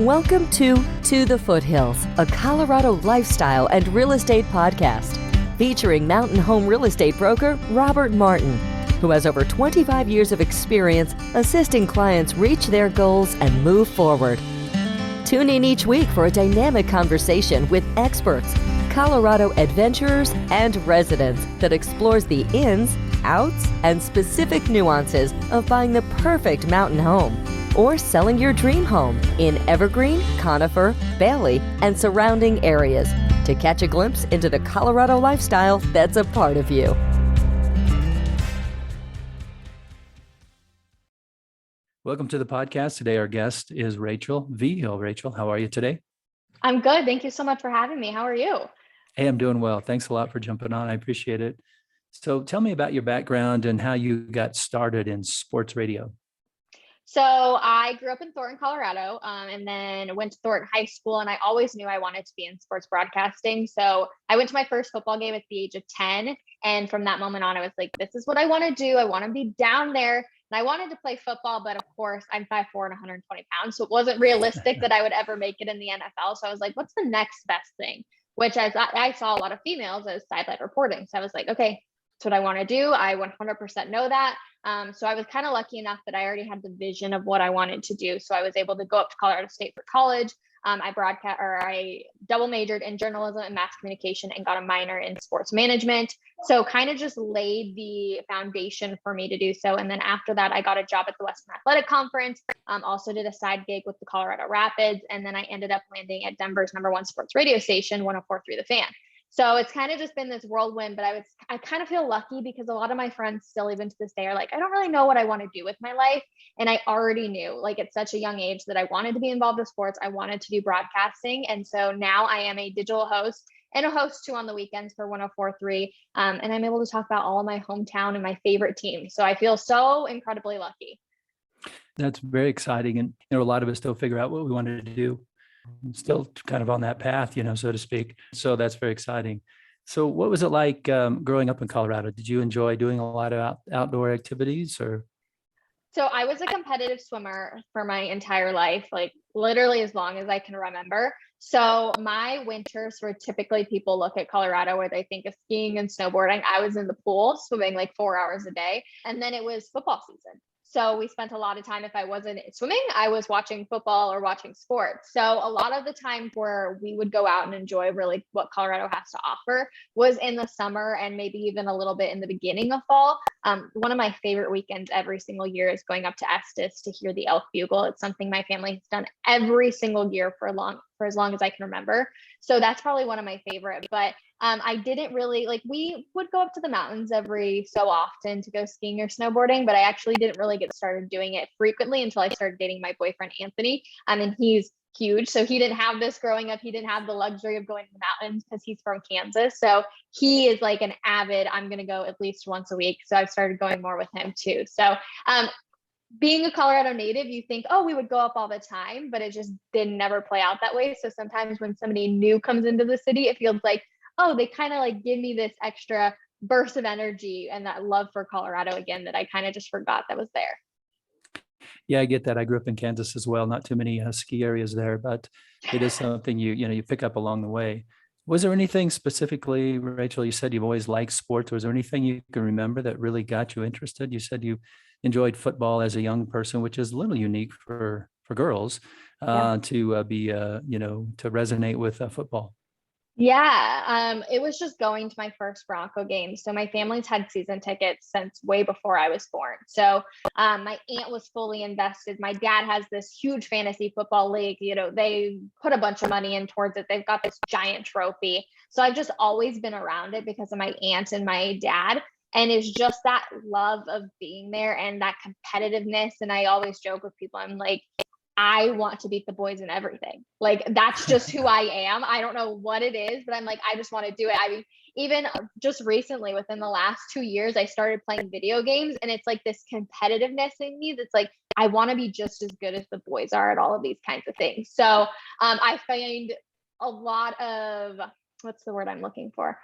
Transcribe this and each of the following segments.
Welcome to the Foothills, a Colorado lifestyle and real estate podcast featuring mountain home real estate broker Robert Martin, who has over 25 years of experience assisting clients reach their goals and move forward. Tune in each week for a dynamic conversation with experts, Colorado adventurers, and residents that explores the ins, outs, and specific nuances of buying the perfect mountain home or selling your dream home in Evergreen, Conifer, Bailey, and surrounding areas to catch a glimpse into the Colorado lifestyle that's a part of you. Welcome to the podcast. Today, our guest is Rachel Vigil. Rachel, how are you today? I'm good. Thank you so much for having me. How are you? Hey, I'm doing well. Thanks a lot for jumping on. I appreciate it. So tell me about your background and how you got started in sports radio. So I grew up in Thornton, Colorado, and then went to Thornton High School, and I always knew I wanted to be in sports broadcasting. So I went to my first football game at the age of 10. And from that moment on, I was like, this is what I want to do. I want to be down there. And I wanted to play football, but of course I'm 5'4" and 120 pounds. So it wasn't realistic that I would ever make it in the NFL. So I was like, what's the next best thing? Which I saw a lot of females as sideline reporting. So I was like, okay, that's what I want to do. I 100% know that. So I was kind of lucky enough that I already had the vision of what I wanted to do. So I was able to go up to Colorado State for college. I double majored in journalism and mass communication and got a minor in sports management. So kind of just laid the foundation for me to do so. And then after that, I got a job at the Western Athletic Conference, also did a side gig with the Colorado Rapids. And then I ended up landing at Denver's #1 sports radio station, 104.3 The Fan. So it's kind of just been this whirlwind, but I kind of feel lucky because a lot of my friends still, even to this day, are like, I don't really know what I want to do with my life. And I already knew, like, at such a young age that I wanted to be involved with sports. I wanted to do broadcasting. And so now I am a digital host and a host too on the weekends for 104.3. And I'm able to talk about all of my hometown and my favorite teams. So I feel so incredibly lucky. That's very exciting. And a lot of us still figure out what we wanted to do. I'm still kind of on that path, so to speak. So that's very exciting. So what was it like growing up in Colorado? Did you enjoy doing a lot of outdoor activities or? So I was a competitive swimmer for my entire life, like literally as long as I can remember. So my winters were typically, people look at Colorado where they think of skiing and snowboarding. I was in the pool swimming like 4 hours a day. And then it was football season. So we spent a lot of time, if I wasn't swimming, I was watching football or watching sports. So a lot of the times where we would go out and enjoy really what Colorado has to offer was in the summer and maybe even a little bit in the beginning of fall. One of my favorite weekends every single year is going up to Estes to hear the elk bugle. It's something my family has done every single year for as long as I can remember. So that's probably one of my favorite. But I didn't really we would go up to the mountains every so often to go skiing or snowboarding, but I actually didn't really get started doing it frequently until I started dating my boyfriend, Anthony. And he's huge. So he didn't have this growing up. He didn't have the luxury of going to the mountains because he's from Kansas. So he is like an avid, I'm going to go at least once a week. So I've started going more with him too. So being a Colorado native, you think, oh, we would go up all the time, but it just didn't never play out that way. So sometimes when somebody new comes into the city, it feels like, oh, they kind of like give me this extra burst of energy and that love for Colorado again that I kind of just forgot that was there. Yeah, I get that. I grew up in Kansas as well. Not too many ski areas there, but it is something you pick up along the way. Was there anything specifically, Rachel, you said you've always liked sports. Was there anything you can remember that really got you interested? You said you enjoyed football as a young person, which is a little unique for girls to resonate with football. Yeah, it was just going to my first Bronco game. So my family's had season tickets since way before I was born. So my aunt was fully invested. My dad has this huge fantasy football league. They put a bunch of money in towards it. They've got this giant trophy. So I've just always been around it because of my aunt and my dad. And it's just that love of being there and that competitiveness. And I always joke with people, I'm like, I want to beat the boys in everything. Like, that's just who I am. I don't know what it is, but I'm like, I just want to do it. I mean, even just recently within the last 2 years, I started playing video games and it's like this competitiveness in me that's like, I want to be just as good as the boys are at all of these kinds of things. So I find a lot of, what's the word I'm looking for?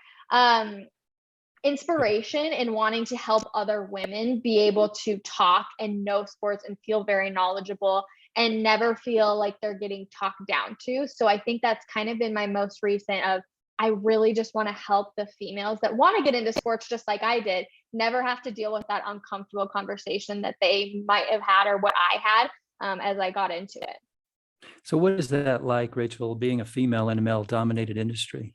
inspiration and wanting to help other women be able to talk and know sports and feel very knowledgeable and never feel like they're getting talked down to. So I think that's kind of been my most recent of, I really just want to help the females that want to get into sports just like I did, never have to deal with that uncomfortable conversation that they might have had or what I had as I got into it. So what is that like, Rachel, being a female in a male dominated industry?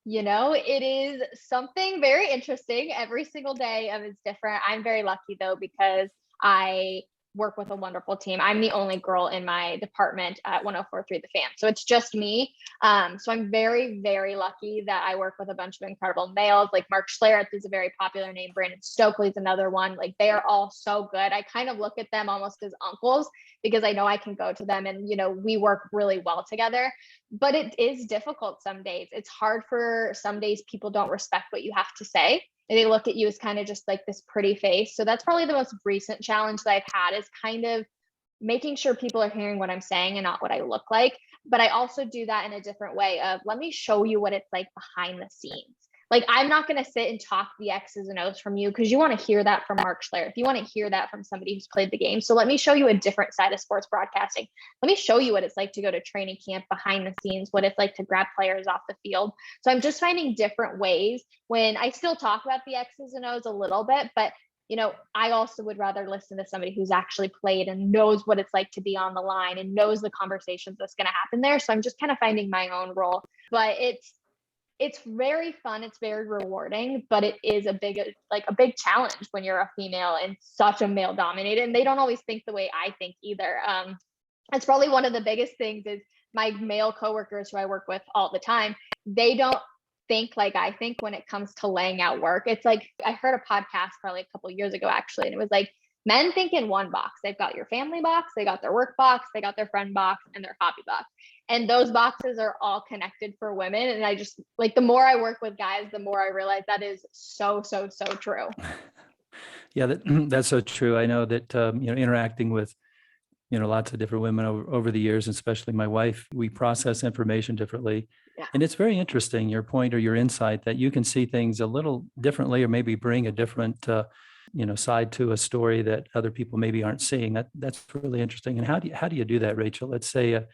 It is something very interesting. Every single day of it's different. I'm very lucky though, because I work with a wonderful team. I'm the only girl in my department at 1043 The Fan. So it's just me. So I'm very, very lucky that I work with a bunch of incredible males. Like Mark Schlereth is a very popular name. Brandon Stokely's another one. Like they are all so good. I kind of look at them almost as uncles because I know I can go to them and, we work really well together. But it is difficult some days. It's hard for some days. People don't respect what you have to say. And they look at you as kind of just like this pretty face. So that's probably the most recent challenge that I've had, is kind of making sure people are hearing what I'm saying and not what I look like. But I also do that in a different way of, let me show you what it's like behind the scenes. Like, I'm not going to sit and talk the X's and O's from you because you want to hear that from Mark Schlereth. You want to hear that from somebody who's played the game. So let me show you a different side of sports broadcasting. Let me show you what it's like to go to training camp behind the scenes, what it's like to grab players off the field. So I'm just finding different ways when I still talk about the X's and O's a little bit, but I also would rather listen to somebody who's actually played and knows what it's like to be on the line and knows the conversations that's going to happen there. So I'm just kind of finding my own role, but it's very fun. It's very rewarding, but it is a big challenge when you're a female and such a male dominated, and they don't always think the way I think either. That's probably one of the biggest things is my male coworkers who I work with all the time, they don't think like I think when it comes to laying out work. It's like, I heard a podcast probably a couple of years ago, actually, and it was like, men think in one box. They've got your family box, they got their work box, they got their friend box, and their hobby box. And those boxes are all connected for women. And I just like, the more I work with guys, the more I realize that is so, so, so true. Yeah, that's so true. I know that, interacting with, lots of different women over the years, especially my wife, we process information differently. Yeah. And it's very interesting, your point or your insight that you can see things a little differently, or maybe bring a different, side to a story that other people maybe aren't seeing. That's really interesting. And how do you do that, Rachel? Let's say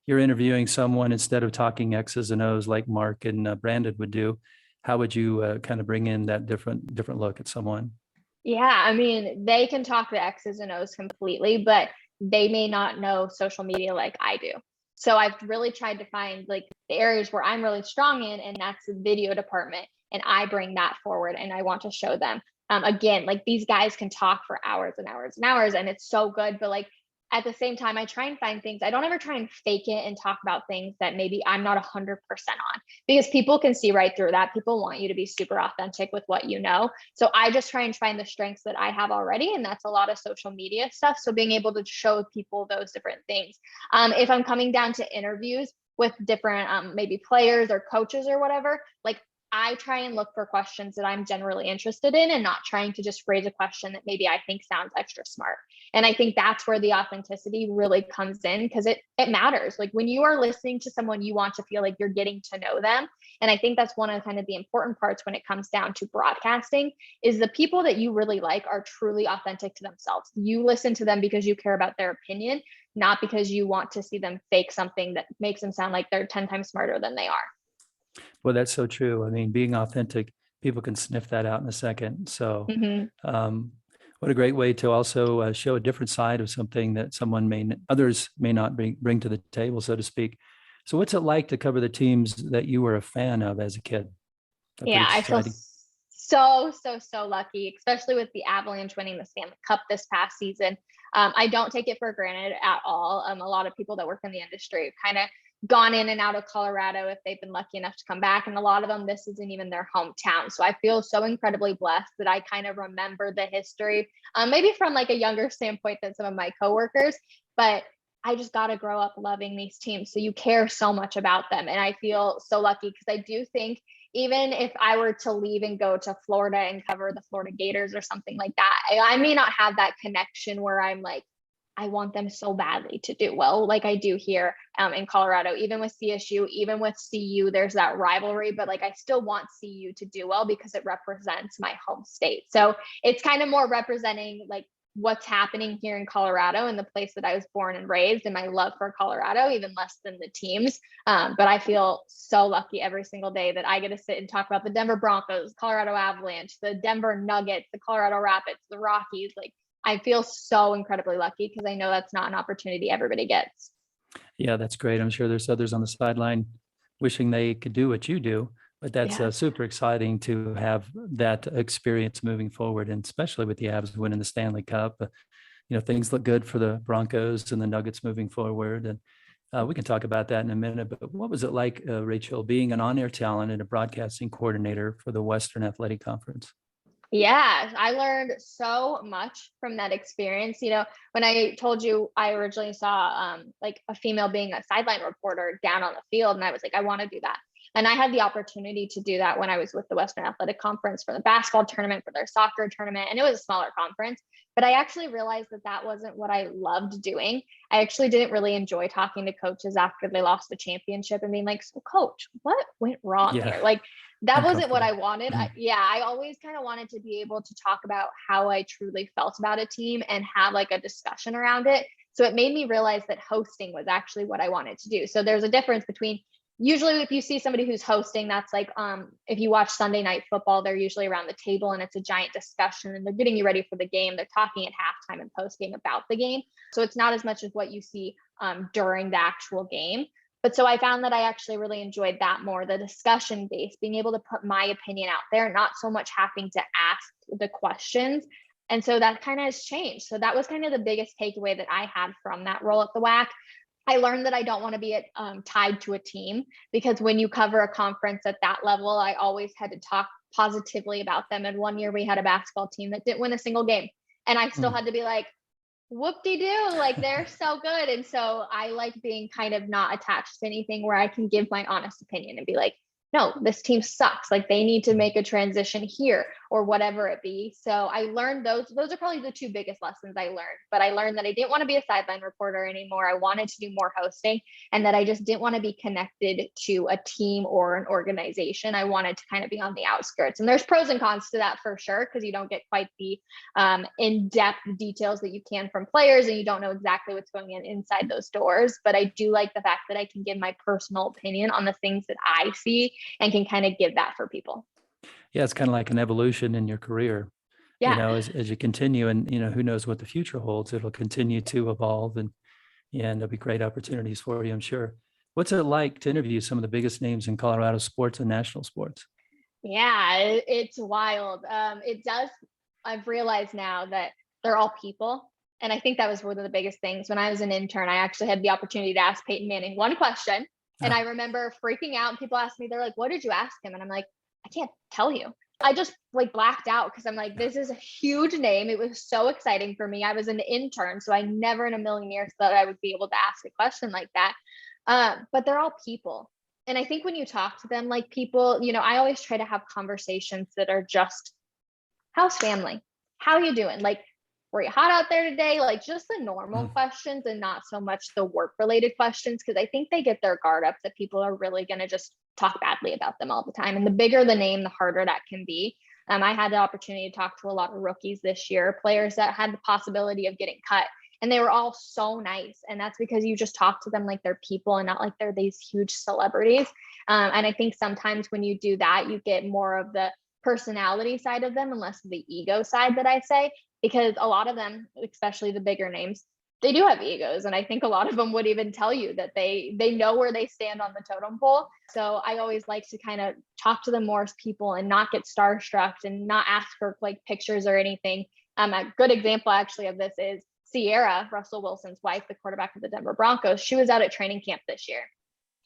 you're interviewing someone, instead of talking X's and O's like Mark and Brandon would do. How would you kind of bring in that different look at someone? Yeah, I mean, they can talk the X's and O's completely, but they may not know social media like I do. So I've really tried to find like the areas where I'm really strong in, and that's the video department. And I bring that forward and I want to show them. Again, like these guys can talk for hours and hours and hours, and it's so good. But like at the same time, I try and find things. I don't ever try and fake it and talk about things that maybe I'm not 100% on, because people can see right through that. People want you to be super authentic with what you know. So I just try and find the strengths that I have already. And that's a lot of social media stuff. So being able to show people those different things. If I'm coming down to interviews with different maybe players or coaches or whatever, like I try and look for questions that I'm generally interested in, and not trying to just phrase a question that maybe I think sounds extra smart. And I think that's where the authenticity really comes in, because it matters. Like when you are listening to someone, you want to feel like you're getting to know them. And I think that's one of kind of the important parts when it comes down to broadcasting, is the people that you really like are truly authentic to themselves. You listen to them because you care about their opinion, not because you want to see them fake something that makes them sound like they're 10 times smarter than they are. Well, that's so true. I mean, being authentic, people can sniff that out in a second. So, what a great way to also show a different side of something that others may not bring to the table, so to speak. So, what's it like to cover the teams that you were a fan of as a kid? Yeah, I feel so lucky, especially with the Avalanche winning the Stanley Cup this past season. I don't take it for granted at all. A lot of people that work in the industry have kind of gone in and out of Colorado if they've been lucky enough to come back. And a lot of them, this isn't even their hometown. So I feel so incredibly blessed that I kind of remember the history, maybe from like a younger standpoint than some of my coworkers, but I just got to grow up loving these teams. So you care so much about them. And I feel so lucky, because I do think even if I were to leave and go to Florida and cover the Florida Gators or something like that, I may not have that connection where I'm like, I want them so badly to do well, like I do here in Colorado. Even with CSU, even with CU, there's that rivalry, but like I still want CU to do well because it represents my home state. So it's kind of more representing like what's happening here in Colorado and the place that I was born and raised, and my love for Colorado, even less than the teams. But I feel so lucky every single day that I get to sit and talk about the Denver Broncos, Colorado Avalanche, the Denver Nuggets, the Colorado Rapids, the Rockies. Like I feel so incredibly lucky because I know that's not an opportunity everybody gets. Yeah, that's great. I'm sure there's others on the sideline wishing they could do what you do, but that's Yeah. super exciting to have that experience moving forward, and especially with the Avs winning the Stanley Cup. Things look good for the Broncos and the Nuggets moving forward, and we can talk about that in a minute. But what was it like, Rachel, being an on-air talent and a broadcasting coordinator for the Western Athletic Conference? Yeah, I learned so much from that experience. When I told you I originally saw like a female being a sideline reporter down on the field, and I was like, I want to do that. And I had the opportunity to do that when I was with the Western Athletic Conference for the basketball tournament, for their soccer tournament, and it was a smaller conference. But I actually realized that that wasn't what I loved doing. I actually didn't really enjoy talking to coaches after they lost the championship and being like, so coach, what went wrong Yeah, here? Like that wasn't what I uncomfortable. wanted. I always kind of wanted to be able to talk about how I truly felt about a team and have like a discussion around it. So it made me realize that hosting was actually what I wanted to do. So there's a difference between, usually if you see somebody who's hosting, that's like if you watch Sunday Night Football, they're usually around the table and it's a giant discussion and they're getting you ready for the game. They're talking at halftime and post game about the game. So it's not as much as what you see during the actual game. But so I found that I actually really enjoyed that more, the discussion base, being able to put my opinion out there, not so much having to ask the questions. And so that kind of has changed. So that was kind of the biggest takeaway that I had from that role at the WAC. I learned that I don't want to be tied to a team, because when you cover a conference at that level, I always had to talk positively about them. And one year we had a basketball team that didn't win a single game. And I still had to be like, whoop-de-doo, like they're so good. And so I like being kind of not attached to anything, where I can give my honest opinion and be like, no, this team sucks. Like they need to make a transition here or whatever it be. So I learned those are probably the two biggest lessons I learned. But I learned that I didn't want to be a sideline reporter anymore. I wanted to do more hosting, and that I just didn't want to be connected to a team or an organization. I wanted to kind of be on the outskirts. And there's pros and cons to that for sure, because you don't get quite the in-depth details that you can from players, and you don't know exactly what's going on inside those doors. But I do like the fact that I can give my personal opinion on the things that I see and can kind of give that for people. Yeah, it's kind of like an evolution in your career, Yeah. as you continue, and, who knows what the future holds. It'll continue to evolve, and there'll be great opportunities for you, I'm sure. What's it like to interview some of the biggest names in Colorado sports and national sports? Yeah, it's wild. It does. I've realized now that they're all people. And I think that was one of the biggest things. When I was an intern, I actually had the opportunity to ask Peyton Manning one question. And I remember freaking out, and people asked me, they're like, what did you ask him? And I'm like, I can't tell you. I just like blacked out, because I'm like, this is a huge name. It was so exciting for me. I was an intern, so I never in a million years thought I would be able to ask a question like that. But they're all people. And I think when you talk to them like people, I always try to have conversations that are just, how's family? How you doing? Like, were you hot out there today? Like just the normal questions, and not so much the work related questions, because I think they get their guard up that people are really going to just talk badly about them all the time. And the bigger the name, the harder that can be. I had the opportunity to talk to a lot of rookies this year, players that had the possibility of getting cut. And they were all so nice. And that's because you just talk to them like they're people and not like they're these huge celebrities. And I think sometimes when you do that, you get more of the personality side of them and less of the ego side, that I say, because a lot of them, especially the bigger names, they do have egos. And I think a lot of them would even tell you that they know where they stand on the totem pole. So I always like to kind of talk to them more as people and not get starstruck and not ask for like pictures or anything. A good example actually of this is Sierra, Russell Wilson's wife, the quarterback of the Denver Broncos. She was out at training camp this year,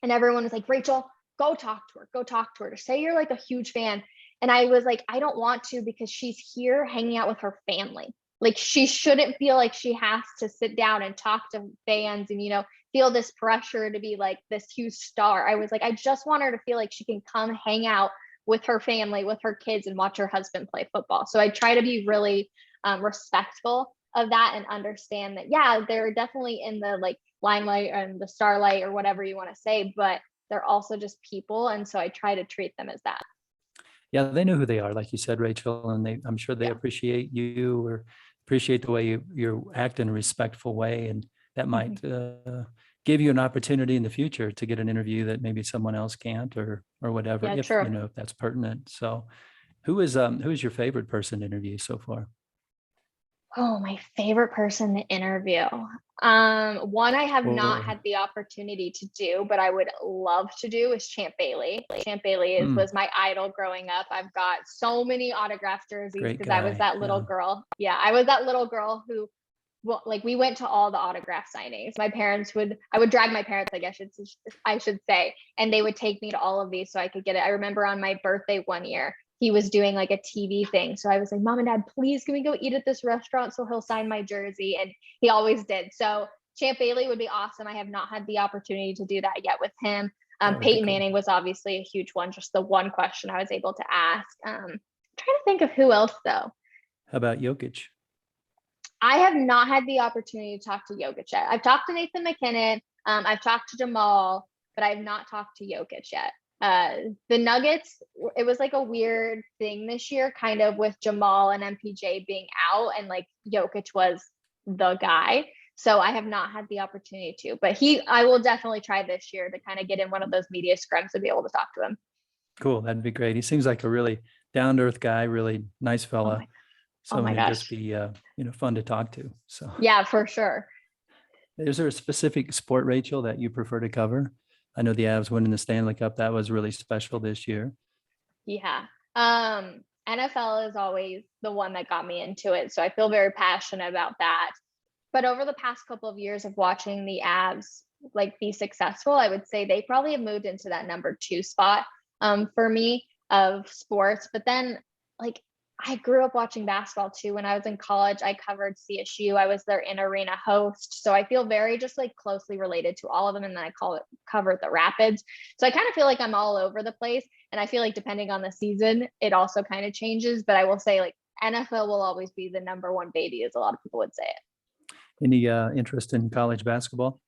and everyone was like, Rachel, go talk to her, say you're like a huge fan. And I was like, I don't want to, because she's here hanging out with her family. Like she shouldn't feel like she has to sit down and talk to fans and, feel this pressure to be like this huge star. I was like, I just want her to feel like she can come hang out with her family, with her kids, and watch her husband play football. So I try to be really respectful of that and understand that, yeah, they're definitely in the like limelight and the starlight or whatever you want to say, but they're also just people. And so I try to treat them as that. Yeah, they know who they are, like you said, Rachel, and I'm sure they Yeah. appreciate you or appreciate the way you act in a respectful way, and that might give you an opportunity in the future to get an interview that maybe someone else can't, or whatever, Yeah, if true. if that's pertinent. So, who is your favorite person to interview so far? Oh, my favorite person to interview. One I have not Or had the opportunity to do, but I would love to do is Champ Bailey. Champ Bailey was my idol growing up. I've got so many autographed jerseys great because I was guy. that little Yeah. girl. Yeah, I was that little girl who, well, like we went to all the autograph signings. I would drag my parents, I should say, and they would take me to all of these so I could get it. I remember on my birthday one year, he was doing like a TV thing. So I was like, Mom and Dad, please, can we go eat at this restaurant so he'll sign my jersey? And he always did. So Champ Bailey would be awesome. I have not had the opportunity to do that yet with him. Peyton Manning was obviously a huge one, just the one question I was able to ask. Trying to think of who else though. How about Jokic? I have not had the opportunity to talk to Jokic yet. I've talked to Nathan McKinnon. I've talked to Jamal, but I've not talked to Jokic yet. The Nuggets, it was like a weird thing this year, kind of with Jamal and MPJ being out, and like Jokic was the guy. So I have not had the opportunity to, but I will definitely try this year to kind of get in one of those media scrums to be able to talk to him. Cool. That'd be great. He seems like a really down to earth guy, really nice fella. Someone who'd just be, fun to talk to. So yeah, for sure. Is there a specific sport, Rachel, that you prefer to cover? I know the Avs winning the Stanley Cup. That was really special this year. Yeah. NFL is always the one that got me into it. So I feel very passionate about that. But over the past couple of years of watching the Avs like be successful, I would say they probably have moved into that number 2 spot for me of sports. But then like I grew up watching basketball too. When I was in college, I covered CSU. I was their in-arena host. So I feel very just like closely related to all of them. And then I covered the Rapids. So I kind of feel like I'm all over the place. And I feel like depending on the season, it also kind of changes. But I will say like NFL will always be the number 1 baby, as a lot of people would say it. Any interest in college basketball?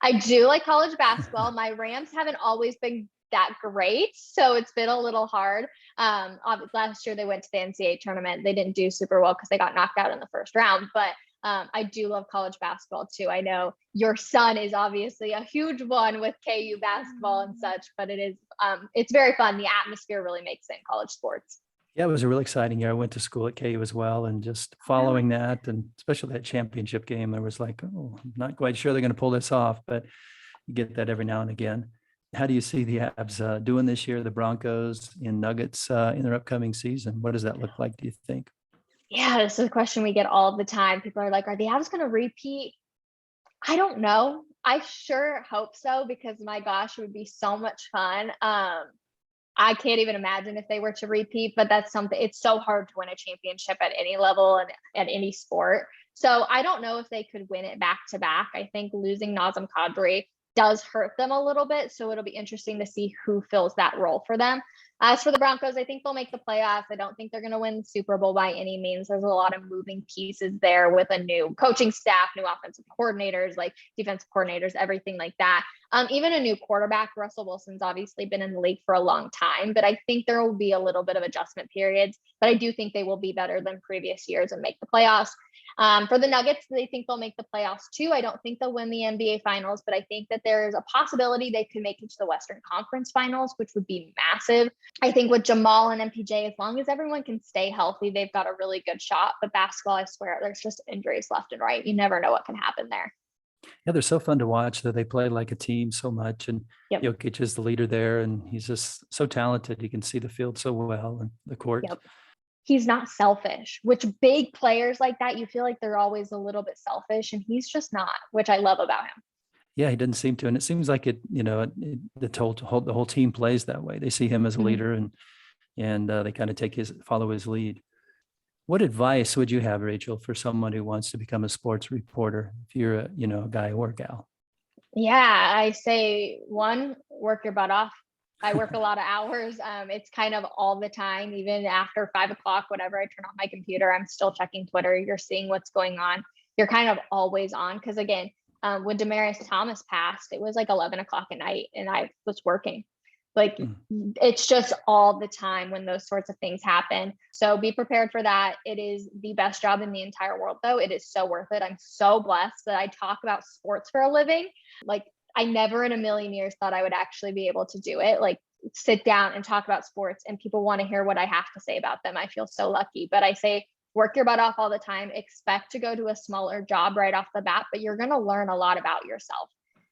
I do like college basketball. My Rams haven't always been that great, so it's been a little hard. Last year they went to the NCAA tournament. They didn't do super well because they got knocked out in the first round, but I do love college basketball too. I know your son is obviously a huge one with KU basketball and such, but it's very fun. The atmosphere really makes it in college sports. Yeah, it was a really exciting year. I went to school at KU as well, and just following that, and especially that championship game, I was like, oh, I'm not quite sure they're going to pull this off, but you get that every now and again. How do you see the Avs doing this year, the Broncos and Nuggets in their upcoming season? What does that look like, do you think? Yeah, this is a question we get all the time. People are like, are the Avs going to repeat? I don't know. I sure hope so, because my gosh, it would be so much fun. I can't even imagine if they were to repeat, but that's something, it's so hard to win a championship at any level and at any sport. So I don't know if they could win it back to back. I think losing Nazem Kadri does hurt them a little bit. So it'll be interesting to see who fills that role for them. As for the Broncos, I think they'll make the playoffs. I don't think they're going to win the Super Bowl by any means. There's a lot of moving pieces there with a new coaching staff, new offensive coordinators, like defensive coordinators, everything like that. Even a new quarterback. Russell Wilson's obviously been in the league for a long time, but I think there will be a little bit of adjustment periods. But I do think they will be better than previous years and make the playoffs. For the Nuggets, they think they'll make the playoffs too. I don't think they'll win the NBA Finals, but I think that there is a possibility they could make it to the Western Conference Finals, which would be massive. I think with Jamal and MPJ, as long as everyone can stay healthy, they've got a really good shot. But basketball, I swear, there's just injuries left and right. You never know what can happen there. Yeah, they're so fun to watch, that they play like a team so much. And Yep. Jokic is the leader there, and he's just so talented. He can see the field so well and the court. Yep. He's not selfish, which big players like that, you feel like they're always a little bit selfish, and he's just not, which I love about him. Yeah, he doesn't seem to. And it seems like the whole team plays that way. They see him as a leader, and they kind of follow his lead. What advice would you have, Rachel, for someone who wants to become a sports reporter, if you're a guy or gal? Yeah, I say 1, work your butt off. I work a lot of hours. It's kind of all the time, even after 5 o'clock, whenever I turn on my computer, I'm still checking Twitter. You're seeing what's going on. You're kind of always on. Cause again, when Demaryius Thomas passed, it was like 11 o'clock at night and I was working. Like it's just all the time when those sorts of things happen. So be prepared for that. It is the best job in the entire world, though. It is so worth it. I'm so blessed that I talk about sports for a living. Like I never in a million years thought I would actually be able to do it. Like sit down and talk about sports and people want to hear what I have to say about them. I feel so lucky, but I say, work your butt off all the time. Expect to go to a smaller job right off the bat, but you're going to learn a lot about yourself.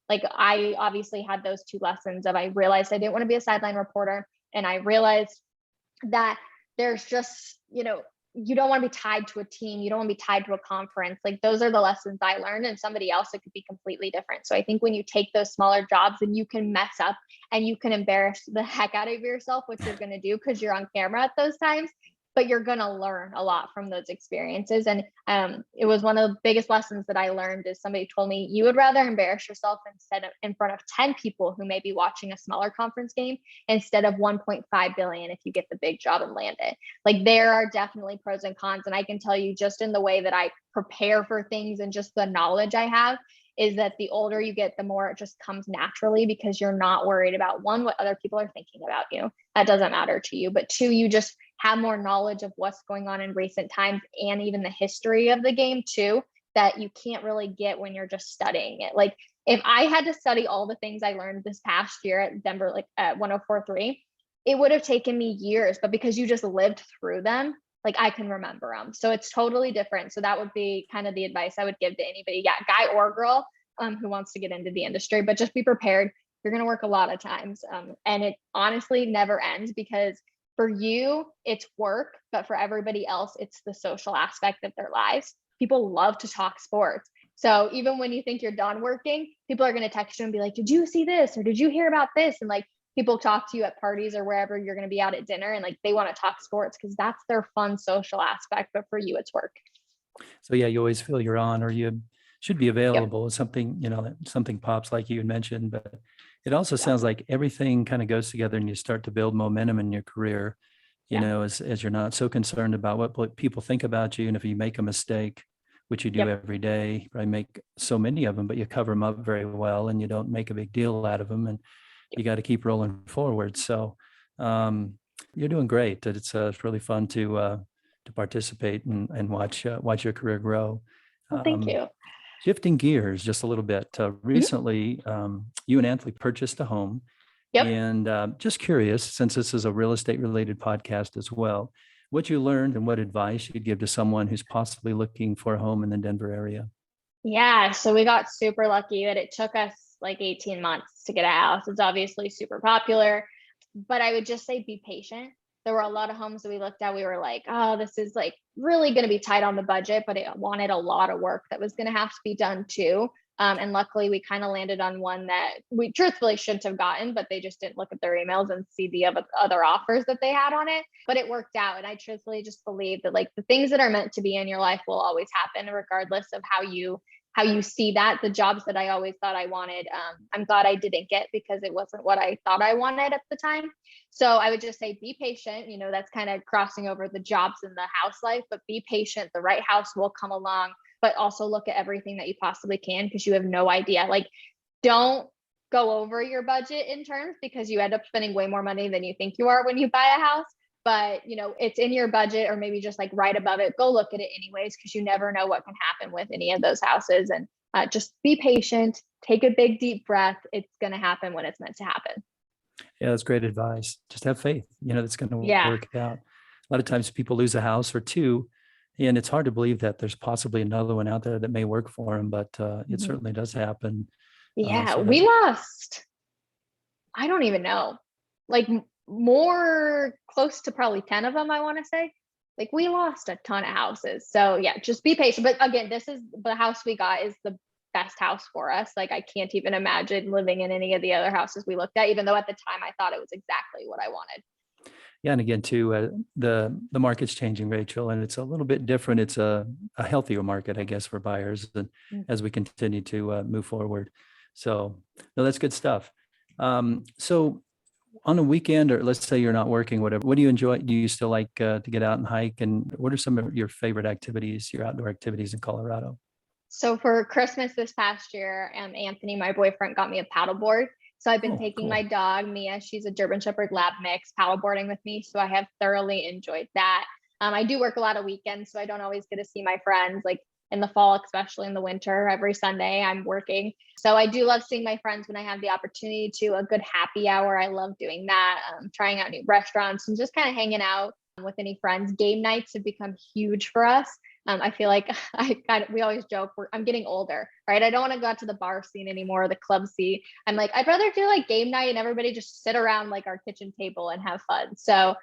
Like I obviously had those two lessons of I realized I didn't want to be a sideline reporter. And I realized that there's just, you don't want to be tied to a team. You don't want to be tied to a conference. Like those are the lessons I learned, and somebody else, it could be completely different. So I think when you take those smaller jobs and you can mess up and you can embarrass the heck out of yourself, which you're going to do because you're on camera at those times, but you're going to learn a lot from those experiences. And it was one of the biggest lessons that I learned is somebody told me, you would rather embarrass yourself instead of in front of 10 people who may be watching a smaller conference game instead of 1.5 billion if you get the big job and land it. Like there are definitely pros and cons. And I can tell you just in the way that I prepare for things and just the knowledge I have is that the older you get, the more it just comes naturally because you're not worried about one, what other people are thinking about you. That doesn't matter to you. But two, you just have more knowledge of what's going on in recent times and even the history of the game too, that you can't really get when you're just studying it. Like if I had to study all the things I learned this past year at Denver, like at 104.3, it would have taken me years, but because you just lived through them, like I can remember them. So it's totally different. So that would be kind of the advice I would give to anybody, guy or girl, who wants to get into the industry, but just be prepared. You're going to work a lot of times. And it honestly never ends because for you, it's work, but for everybody else, it's the social aspect of their lives. People love to talk sports. So even when you think you're done working, people are going to text you and be like, did you see this? Or did you hear about this? And like people talk to you at parties or wherever you're going to be out at dinner and like they want to talk sports because that's their fun social aspect. But for you, it's work. So yeah, you always feel you're on or you should be available. Yep. Something, something pops like you mentioned, but it also sounds like everything kind of goes together and you start to build momentum in your career, as you're not so concerned about what people think about you. And if you make a mistake, which you do every day, I make so many of them, but you cover them up very well and you don't make a big deal out of them and you got to keep rolling forward. So you're doing great. It's really fun to participate and watch your career grow. Well, thank you. Shifting gears just a little bit. Recently, you and Anthony purchased a home. Yep. And just curious, since this is a real estate related podcast as well, what you learned and what advice you'd give to someone who's possibly looking for a home in the Denver area. Yeah, so we got super lucky that it took us like 18 months to get a house. It's obviously super popular, but I would just say be patient. There were a lot of homes that we looked at. We were like, oh, this is like really going to be tight on the budget, but it wanted a lot of work that was going to have to be done too. And luckily we kind of landed on one that we truthfully shouldn't have gotten, but they just didn't look at their emails and see the other offers that they had on it, but it worked out. And I truthfully just believe that like the things that are meant to be in your life will always happen regardless of how you see that. The jobs that I always thought I wanted, I'm glad I didn't get because it wasn't what I thought I wanted at the time. So I would just say, be patient. That's kind of crossing over the jobs and the house life, but be patient. The right house will come along, but also look at everything that you possibly can because you have no idea. Like, don't go over your budget in terms because you end up spending way more money than you think you are when you buy a house. But, it's in your budget or maybe just like right above it. Go look at it anyways, because you never know what can happen with any of those houses. And just be patient, take a big, deep breath. It's going to happen when it's meant to happen. Yeah, that's great advice. Just have faith, that's going to work out. A lot of times people lose a house or two, and it's hard to believe that there's possibly another one out there that may work for them, but it certainly does happen. Yeah, we lost, I don't even know, like more close to probably 10 of them, I want to say. Like we lost a ton of houses. So yeah, just be patient. But again, this is the house we got is the best house for us. Like I can't even imagine living in any of the other houses we looked at, even though at the time I thought it was exactly what I wanted. Yeah, and again, too, the market's changing, Rachel, and it's a little bit different. It's a healthier market, I guess, for buyers and as we continue to move forward. So, no, that's good stuff. So On a weekend, or let's say you're not working, whatever, what do you enjoy? Do you still like to get out and hike? And what are some of your favorite activities, your outdoor activities in Colorado? So for Christmas this past year, Anthony, my boyfriend, got me a paddleboard. So I've been Oh, taking my cool. dog, Mia, she's a German Shepherd Lab mix, paddleboarding with me. So I have thoroughly enjoyed that. I do work a lot of weekends, so I don't always get to see my friends. Like in the fall, especially in the winter, every Sunday I'm working. So I do love seeing my friends when I have the opportunity to. A good happy hour, I love doing that. Trying out new restaurants and just kind of hanging out with any friends. Game nights have become huge for us. I feel like we always joke, I'm getting older, right? I don't want to go out to the bar scene anymore, the club scene. I'm like, I'd rather do like game night and everybody just sit around like our kitchen table and have fun. So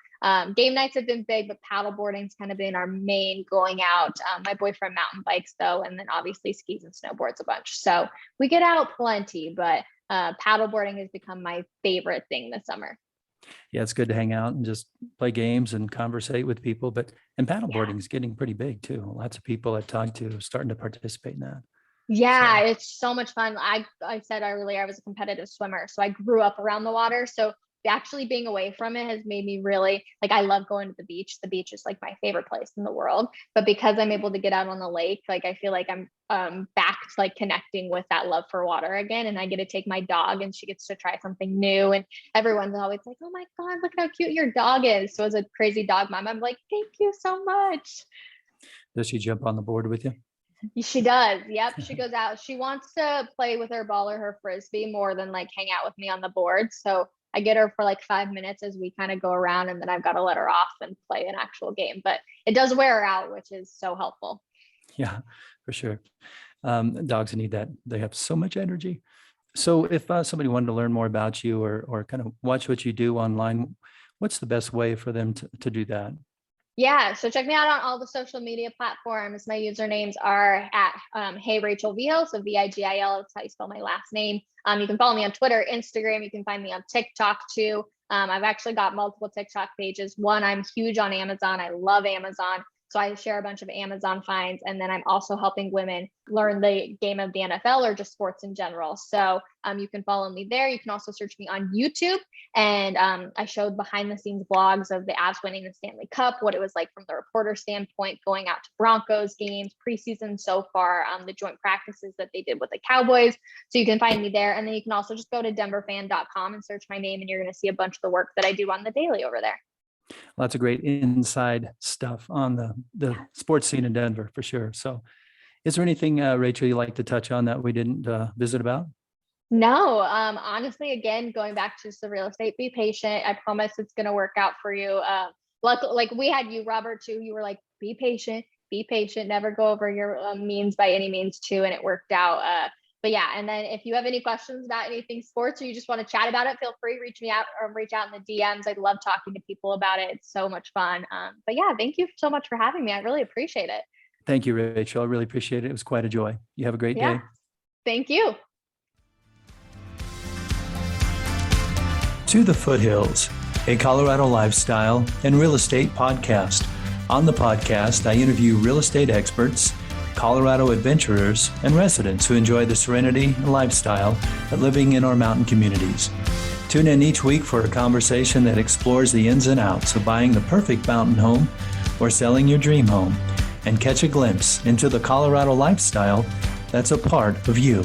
game nights have been big, but paddleboarding's kind of been our main going out. My boyfriend mountain bikes though, and then obviously skis and snowboards a bunch. So we get out plenty, but paddleboarding has become my favorite thing this summer. Yeah, it's good to hang out and just play games and conversate with people. And Yeah. paddleboarding is getting pretty big too. Lots of people I've talked to are starting to participate in that. Yeah, So, it's so much fun. I said earlier I was a competitive swimmer, so I grew up around the water. So actually being away from it has made me really like, I love going to the beach. The beach is like my favorite place in the world. But because I'm able to get out on the lake, like I feel like I'm back to like connecting with that love for water again. And I get to take my dog and she gets to try something new. And everyone's always like, oh my God, look how cute your dog is. So as a crazy dog mom, I'm like, thank you so much. does she jump on the board with you? She does. Yep. She goes out. She wants to play with her ball or her frisbee more than like hang out with me on the board. So I get her for like 5 minutes as we kind of go around, and then I've got to let her off and play an actual game. But it does wear her out, which is so helpful. Yeah, for sure. Dogs need that. They have so much energy. So if somebody wanted to learn more about you or kind of watch what you do online, what's the best way for them to do that? Yeah, so check me out on all the social media platforms. My usernames are at Hey Rachel Vigil, so Vigil. That's how you spell my last name. You can follow me on Twitter, Instagram. You can find me on TikTok too. I've actually got multiple TikTok pages. One, I'm huge on Amazon. I love Amazon. So I share a bunch of Amazon finds, and then I'm also helping women learn the game of the NFL or just sports in general. So you can follow me there. You can also search me on YouTube. And I showed behind the scenes vlogs of the Avs winning the Stanley Cup, what it was like from the reporter standpoint, going out to Broncos games, preseason so far, the joint practices that they did with the Cowboys. So you can find me there. And then you can also just go to denverfan.com and search my name, and you're going to see a bunch of the work that I do on the daily over there. Lots of great inside stuff on the sports scene in Denver for sure. So is there anything, Rachel, you'd like to touch on that we didn't visit about? No, honestly, again, going back to just the real estate, be patient. I promise it's going to work out for you. Like we had you, Robert, too. You were like, be patient, never go over your means by any means too. And it worked out. But yeah, and then if you have any questions about anything sports or you just want to chat about it, feel free, reach me out or reach out in the DMs. I love talking to people about it. It's so much fun. But yeah, thank you so much for having me. I really appreciate it. Thank you, Rachel. I really appreciate it. It was quite a joy. You have a great day. Thank you. To the Foothills, a Colorado lifestyle and real estate podcast. On the podcast, I interview real estate experts, Colorado adventurers, and residents who enjoy the serenity and lifestyle of living in our mountain communities. Tune in each week for a conversation that explores the ins and outs of buying the perfect mountain home or selling your dream home, and catch a glimpse into the Colorado lifestyle that's a part of you.